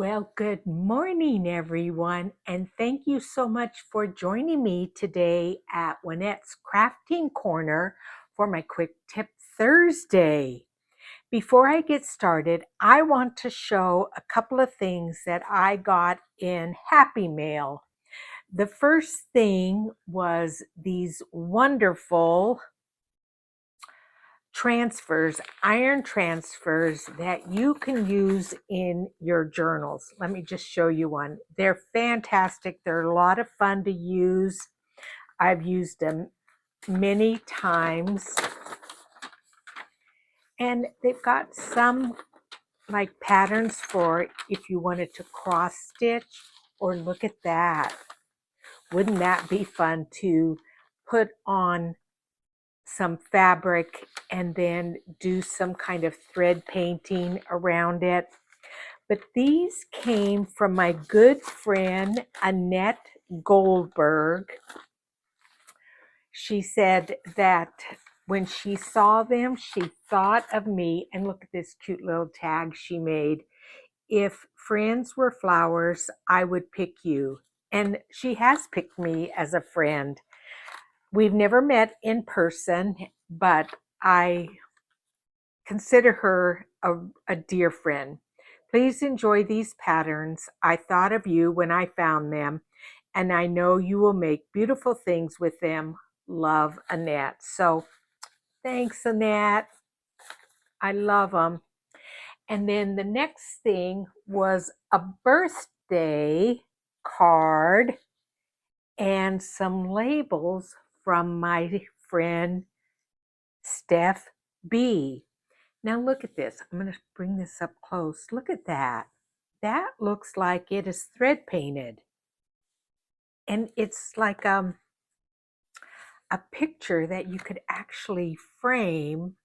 Well, good morning, everyone, and thank you so much for joining me today at Juanette's Crafting Corner for my Quick Tip Thursday. Before I get started, I want to show a couple of things that I got in Happy Mail. The first thing was these wonderful iron transfers that you can use in your journals. Let me just show you one. They're fantastic. They're a lot of fun to use. I've used them many times. And they've got some like patterns for if you wanted to cross stitch, or look at that. Wouldn't that be fun to put on some fabric and then do some kind of thread painting around it? But these came from my good friend Annette Goldberg. She said that when she saw them, she thought of me. And look at this cute little tag she made. If friends were flowers, I would pick you. And she has picked me as a friend. We've never met in person, but I consider her a dear friend. Please enjoy these patterns. I thought of you when I found them, and I know you will make beautiful things with them. Love, Annette. So thanks, Annette. I love them. And then the next thing was a birthday card and some labels from my friend Steph B. Now look at this. I'm going to bring this up close. Look at that. That looks like it is thread painted. And it's like a picture that you could actually frame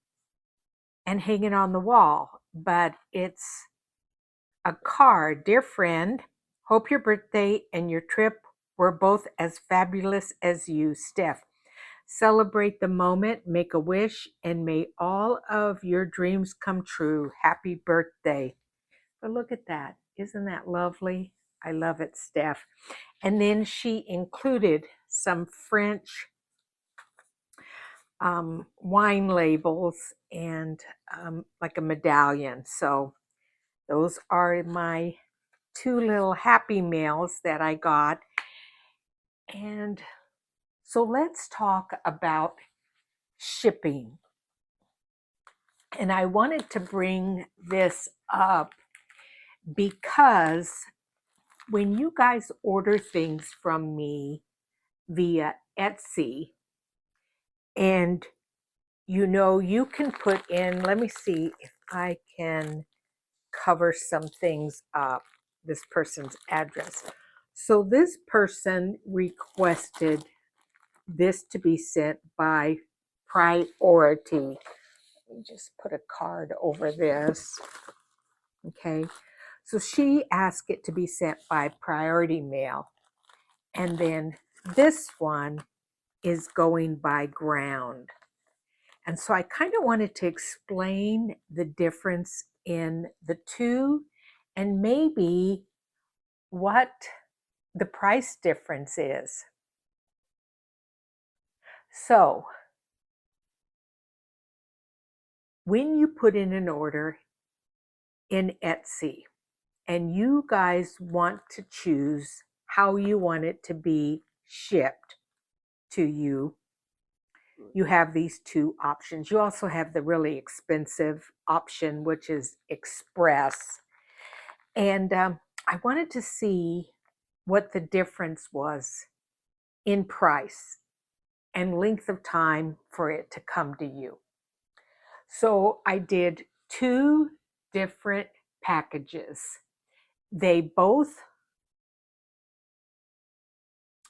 and hang it on the wall. But it's a card. Dear friend, hope your birthday and your trip were both as fabulous as you, Steph. Celebrate the moment, make a wish, and may all of your dreams come true. Happy birthday. But look at that. Isn't that lovely? I love it, Steph. And then she included some French wine labels and like a medallion. So those are my two little Happy Mails that I got. And so let's talk about shipping. And I wanted to bring this up because when you guys order things from me via Etsy, and you can put in, let me see if I can cover some things up, this person's address. So this person requested this to be sent by priority. Let me just put a card over this. Okay. So she asked it to be sent by priority mail. And then this one is going by ground. And so I kind of wanted to explain the difference in the two and maybe what the price difference is. So when you put in an order in Etsy and you guys want to choose how you want it to be shipped to you, you have these two options. You also have the really expensive option, which is express. And I wanted to see what the difference was in price and length of time for it to come to you. So I did two different packages. They both,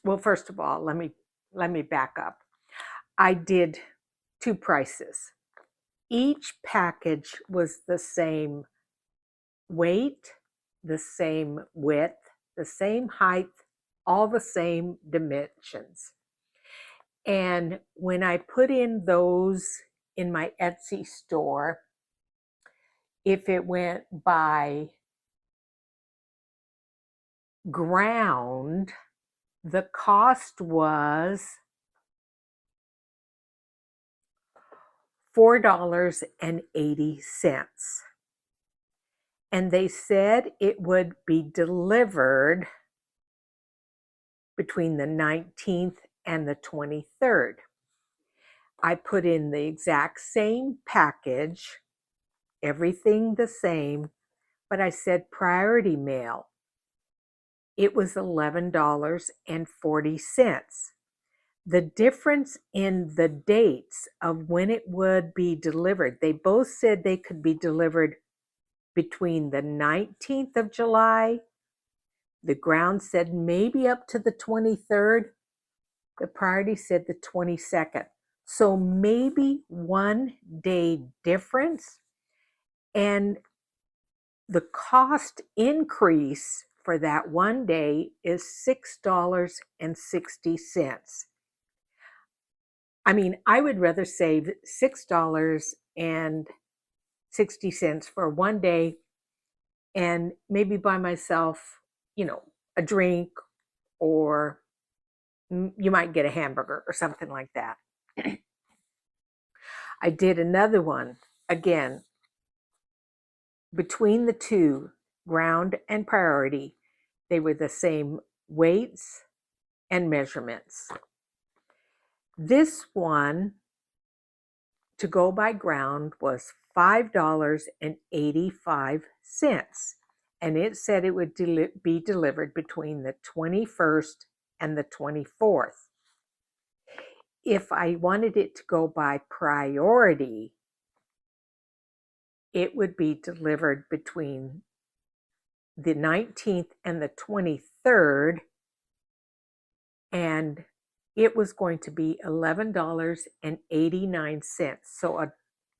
well, first of all, let me back up. I did two prices. Each package was the same weight, the same width, the same height, all the same dimensions. And when I put in those in my Etsy store, if it went by ground, the cost was $4.80. And they said it would be delivered between the 19th and the 23rd. I put in the exact same package, everything the same, but I said priority mail. It was $11.40. The difference in the dates of when it would be delivered, they both said they could be delivered between the 19th of July. The ground said maybe up to the 23rd. The priority said the 22nd. So maybe 1 day difference. And the cost increase for that 1 day is $6.60. I mean, I would rather save $6.60 for 1 day and maybe buy myself, a drink, or you might get a hamburger or something like that. I did another one, again, between the two, ground and priority. They were the same weights and measurements. This one, to go by ground, was $5.85. And it said it would be delivered between the 21st and the 24th. If I wanted it to go by priority, it would be delivered between the 19th and the 23rd, and it was going to be $11.89. So a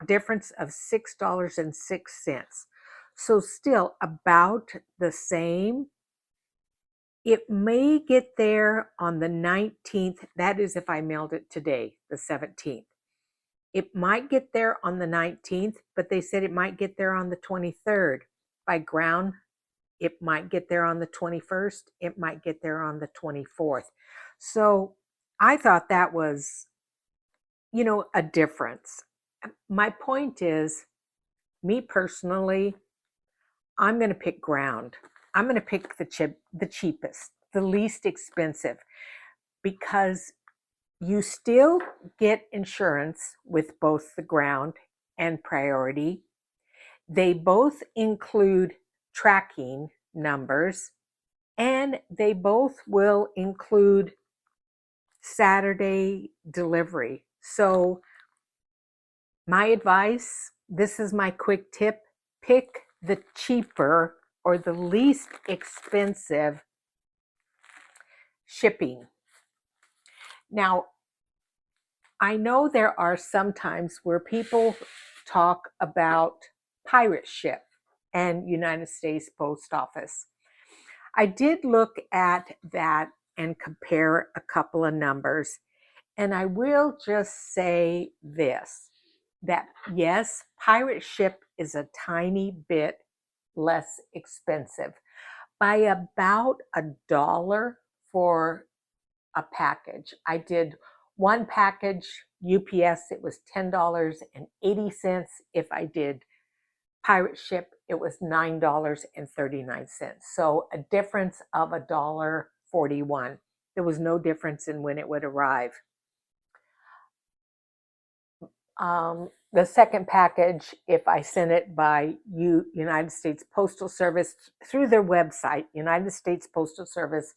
difference of $6.06. So still about the same. It may get there on the 19th. That is if I mailed it today, the 17th. It might get there on the 19th, but they said it might get there on the 23rd. By ground, it might get there on the 21st. It might get there on the 24th. So I thought that was, a difference. My point is, me personally, I'm going to pick ground. I'm going to pick the cheapest, the least expensive, because you still get insurance with both the ground and priority. They both include tracking numbers, and they both will include Saturday delivery. So my advice, this is my quick tip, pick the cheaper or the least expensive shipping. Now, I know there are some times where people talk about pirate ship and United States Post Office. I did look at that and compare a couple of numbers, and I will just say this, that yes, pirate ship is a tiny bit less expensive by about $1 for a package. I did one package, UPS, it was $10.80. If I did pirate ship, it was $9.39. So a difference of $1.41. There was no difference in when it would arrive. The second package, if I sent it by United States Postal Service through their website, United States Postal Service,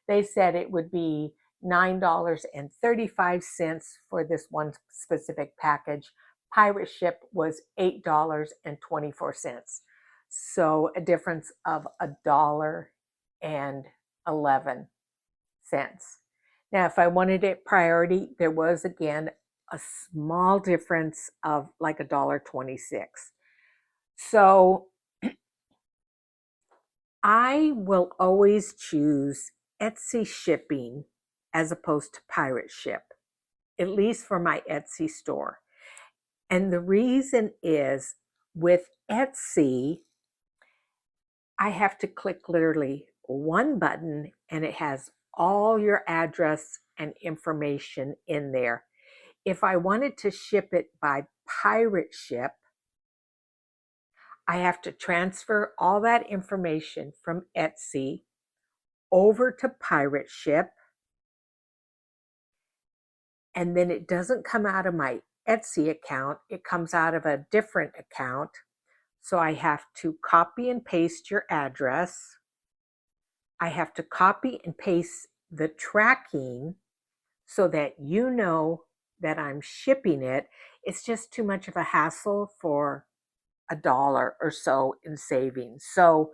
they said it would be $9.35 for this one specific package. Pirate ship was $8.24. So a difference of $1.11. Now, if I wanted it priority, there was again a small difference of like $1.26. So I will always choose Etsy shipping as opposed to pirate ship, at least for my Etsy store. And the reason is, with Etsy, I have to click literally one button and it has all your address and information in there. If I wanted to ship it by pirate ship, I have to transfer all that information from Etsy over to pirate ship, and then it doesn't come out of my Etsy account, it comes out of a different account. So I have to copy and paste your address. I have to copy and paste the tracking so that you know that I'm shipping it. It's just too much of a hassle for $1 or so in savings. So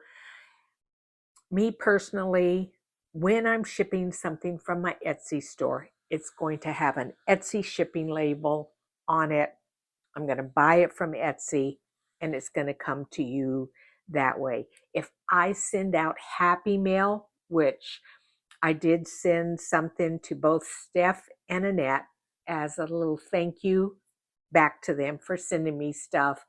me personally, when I'm shipping something from my Etsy store, it's going to have an Etsy shipping label on it. I'm going to buy it from Etsy and it's going to come to you that way. If I send out Happy Mail, which I did send something to both Steph and Annette as a little thank you back to them for sending me stuff.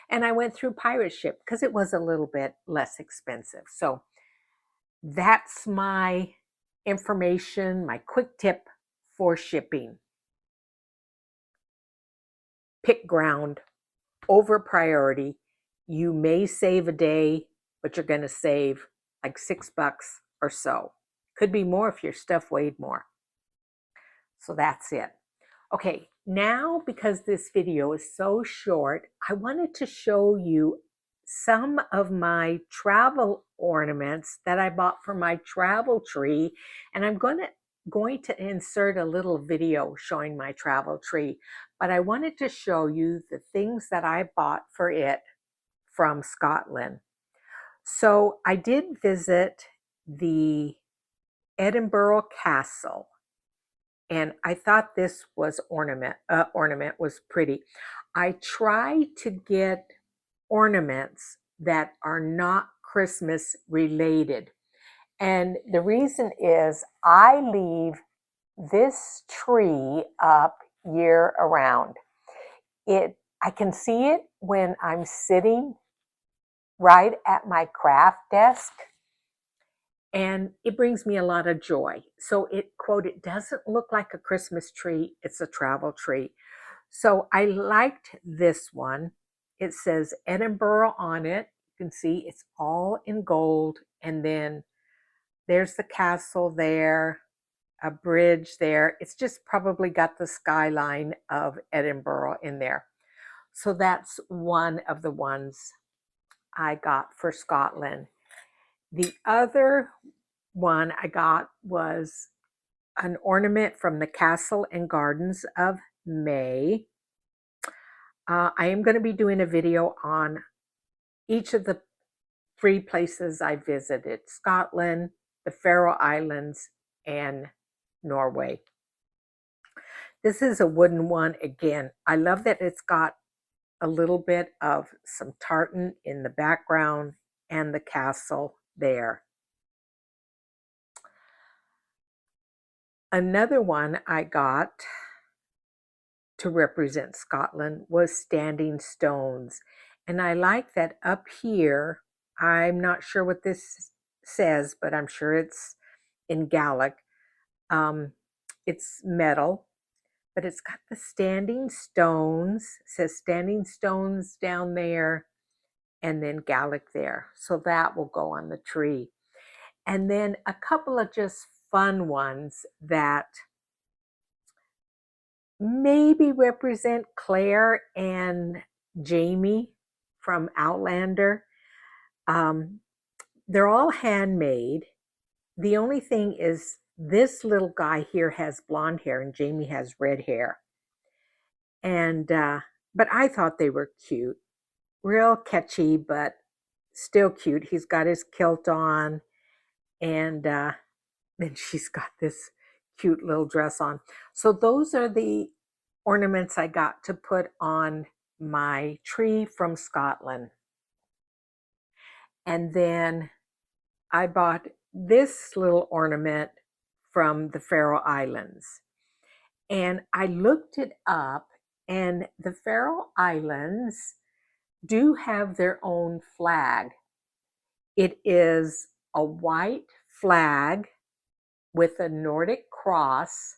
And I went through pirate ship because it was a little bit less expensive. So that's my information, my quick tip for shipping. Pick ground over priority. You may save a day, but you're going to save like $6 or so. Could be more if your stuff weighed more. So that's it. Okay, now because this video is so short, I wanted to show you some of my travel ornaments that I bought for my travel tree, and I'm going to insert a little video showing my travel tree, but I wanted to show you the things that I bought for it from Scotland. So I did visit the Edinburgh Castle, and I thought this was ornament was pretty. I try to get ornaments that are not Christmas related. And the reason is I leave this tree up year around. I can see it when I'm sitting right at my craft desk, and it brings me a lot of joy. So it doesn't look like a Christmas tree, it's a travel tree. So I liked this one. It says Edinburgh on it. You can see it's all in gold. And then there's the castle there, a bridge there. It's just probably got the skyline of Edinburgh in there. So that's one of the ones I got for Scotland. The other one I got was an ornament from the Castle and Gardens of May. I am going to be doing a video on each of the 3 places I visited: Scotland, the Faroe Islands, and Norway. This is a wooden one again. I love that it's got a little bit of some tartan in the background and the castle there. Another one I got to represent Scotland was standing stones. And I like that up here, I'm not sure what this says, but I'm sure it's in Gaelic. It's metal, but it's got the standing stones. It says standing stones down there, and then Gaelic there. So that will go on the tree. And then a couple of just fun ones that maybe represent Claire and Jamie from Outlander. They're all handmade. The only thing is this little guy here has blonde hair and Jamie has red hair. And but I thought they were cute. Real catchy, but still cute. He's got his kilt on, and then she's got this cute little dress on. So those are the ornaments I got to put on my tree from Scotland. And then I bought this little ornament from the Faroe Islands. And I looked it up, and the Faroe Islands do have their own flag. It is a white flag with a Nordic cross.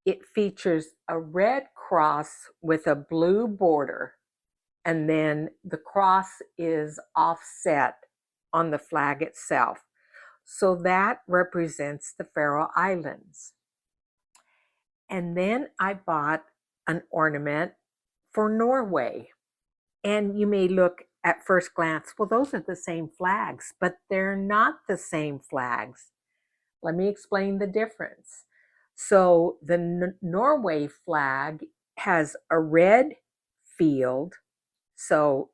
It features a red cross with a blue border, and then the cross is offset on the flag itself. So that represents the Faroe Islands. And then I bought an ornament for Norway. And you may look at first glance, well, those are the same flags, but they're not the same flags. Let me explain the difference. So the Norway flag has a red field. So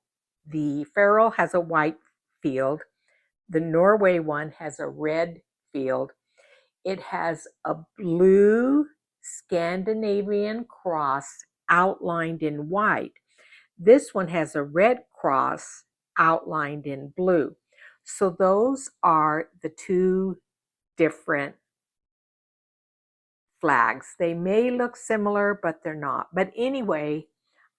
the Faroe has a white field. The Norway one has a red field. It has a blue Scandinavian cross outlined in white. This one has a red cross outlined in blue. So those are the two different flags. They may look similar, but they're not. But anyway,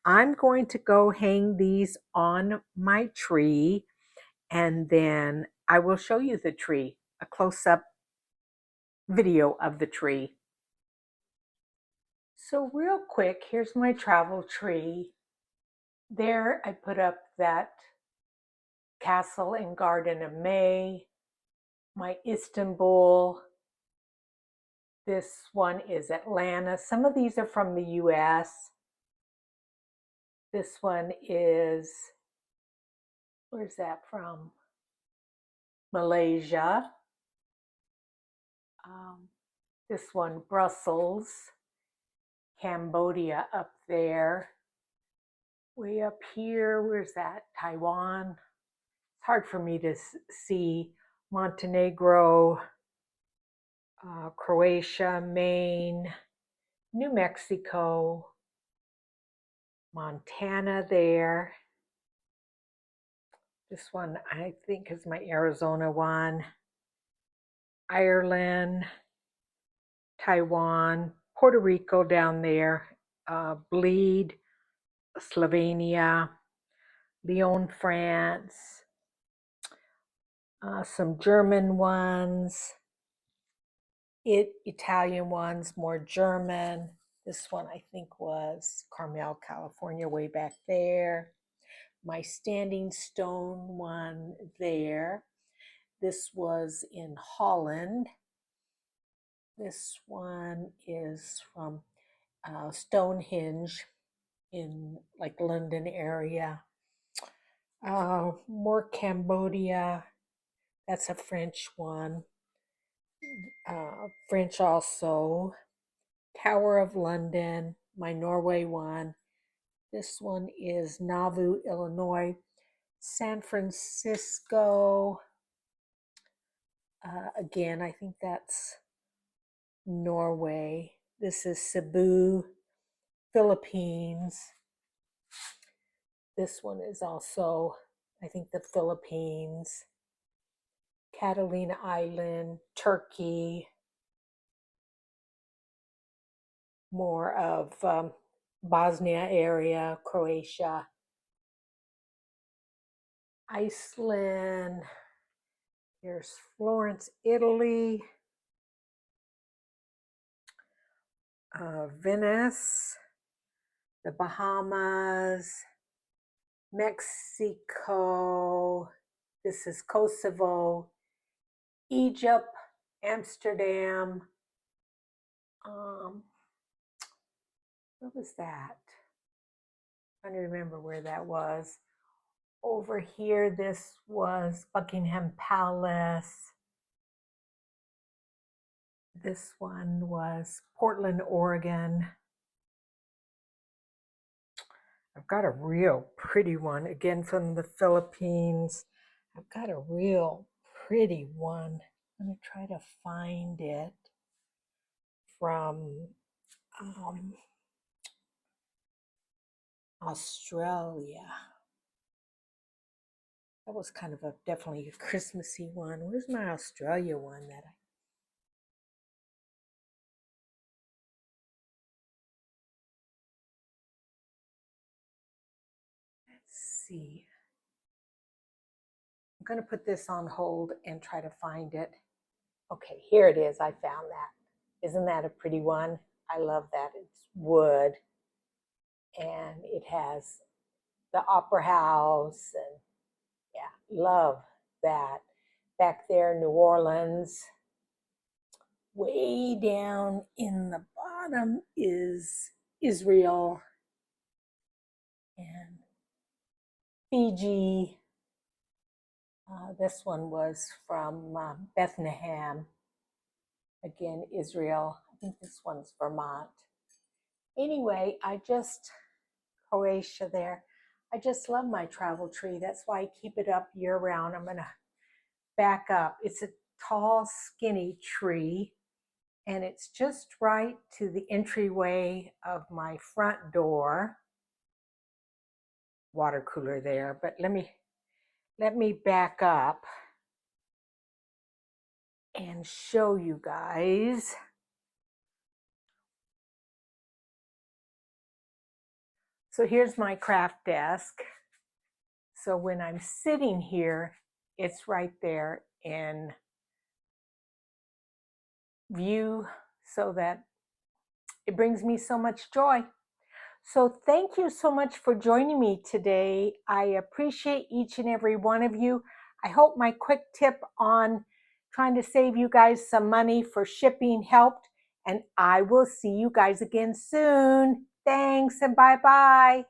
I'm going to go hang these on my tree, and then I will show you the tree, a close-up video of the tree. So real quick, here's my travel tree. There I put up that castle and garden of May, my Istanbul. This one is Atlanta. Some of these are from the US. This one is, where's that from? Malaysia. This one, Brussels. Cambodia up there. Way up here, where's that? Taiwan. It's hard for me to see. Montenegro, Croatia, Maine, New Mexico, Montana there. This one I think is my Arizona one. Ireland, Taiwan, Puerto Rico down there, Bleed, Slovenia, Lyon, France, some German ones, Italian ones, more German. This one I think was Carmel, California, way back there. My Standing Stone one there. This was in Holland. This one is from Stonehenge in like London area. More Cambodia. That's a French one. French also. Tower of London, my Norway one. This one is Nauvoo, Illinois. San Francisco. Again, I think that's Norway. This is Cebu, Philippines. This one is also, I think, the Philippines. Catalina Island, Turkey. More of Bosnia area, Croatia. Iceland. Here's Florence, Italy. Venice, the Bahamas, Mexico. This is Kosovo, Egypt, Amsterdam. What was that? I don't remember where that was. Over here, this was Buckingham Palace. This one was Portland, Oregon. I've got a real pretty one, again from the Philippines. I've got a real pretty one. I'm going to try to find it from Australia. That was kind of definitely a Christmassy one. Where's my Australia one that let's see. going to put this on hold and try to find it. Okay, here it is. I found that. Isn't that a pretty one? I love that. It's wood and it has the opera house, and yeah, love that. Back there, New Orleans. Way down in the bottom is Israel and Fiji. This one was from Bethlehem. Again, Israel. I think this one's Vermont. Anyway, Croatia there. I just love my travel tree. That's why I keep it up year round. I'm going to back up. It's a tall, skinny tree, and it's just right to the entryway of my front door. Water cooler there, but let me back up and show you guys. So here's my craft desk. So when I'm sitting here, it's right there in view, so that it brings me so much joy. So thank you so much for joining me today. I appreciate each and every one of you. I hope my quick tip on trying to save you guys some money for shipping helped, and I will see you guys again soon. Thanks and bye-bye.